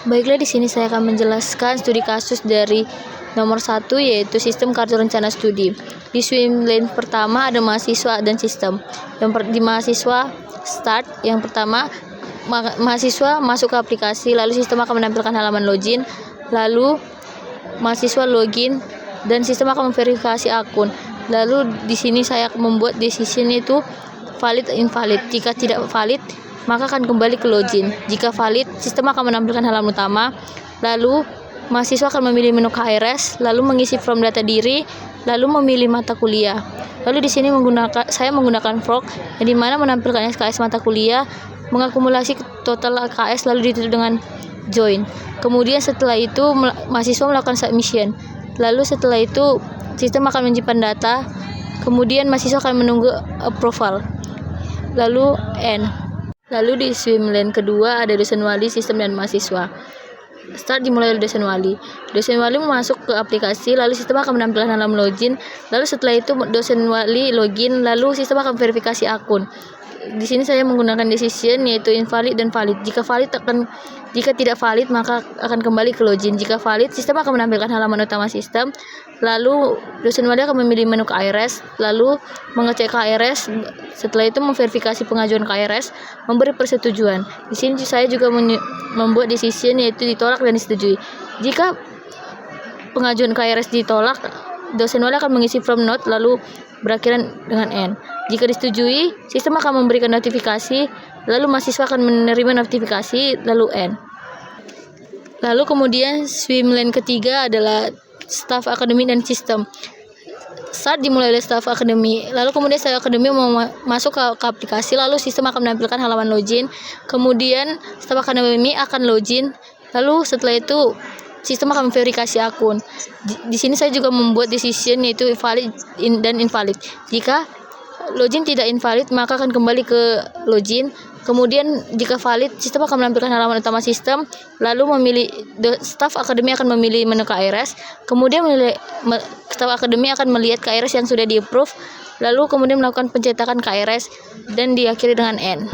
Baiklah, di sini saya akan menjelaskan studi kasus dari nomor 1, yaitu sistem kartu rencana studi. Di swim lane pertama ada mahasiswa dan sistem. Di mahasiswa start, yang pertama mahasiswa masuk ke aplikasi, lalu sistem akan menampilkan halaman login, lalu mahasiswa login dan sistem akan memverifikasi akun. Lalu di sini saya membuat decision itu valid invalid. Jika tidak valid, maka akan kembali ke login. Jika valid, sistem akan menampilkan halaman utama. Lalu mahasiswa akan memilih menu KRS, lalu mengisi form data diri, lalu memilih mata kuliah. Lalu di sini saya menggunakan frog, yang dimana menampilkan SKS mata kuliah, mengakumulasi total KS lalu ditutup dengan join. Kemudian setelah itu mahasiswa melakukan submission. Lalu setelah itu sistem akan menyimpan data. Kemudian mahasiswa akan menunggu approval. Lalu end. Lalu di swim lane kedua ada dosen wali, sistem dan mahasiswa. Start dimulai oleh dosen wali. Dosen wali masuk ke aplikasi, lalu sistem akan menampilkan halaman login. Lalu setelah itu dosen wali login, lalu sistem akan verifikasi akun. Di sini saya menggunakan decision, yaitu invalid dan valid. Jika tidak valid, maka akan kembali ke login. Jika valid, sistem akan menampilkan halaman utama sistem. Lalu dosen wali akan memilih menu KRS, lalu mengecek KRS. Setelah itu memverifikasi pengajuan KRS, memberi persetujuan. Di sini saya juga membuat decision, yaitu ditolak dan disetujui. Jika pengajuan KRS ditolak, dosen wali akan mengisi form note lalu berakhiran dengan N. Jika disetujui, sistem akan memberikan notifikasi, lalu mahasiswa akan menerima notifikasi, lalu N. Lalu kemudian swim lane ketiga adalah staff akademi dan sistem. Start dimulai oleh staff akademi, lalu kemudian staff akademi mau masuk ke aplikasi, lalu sistem akan menampilkan halaman login. Kemudian staff akademi akan login, lalu setelah itu sistem akan memverifikasi akun. Di sini saya juga membuat decision, yaitu valid dan invalid. Jika login tidak invalid, maka akan kembali ke login. Kemudian jika valid, sistem akan menampilkan halaman utama sistem, lalu staff akademi akan memilih menu KRS. Kemudian staff akademi akan melihat KRS yang sudah di-approve, lalu kemudian melakukan pencetakan KRS dan diakhiri dengan N.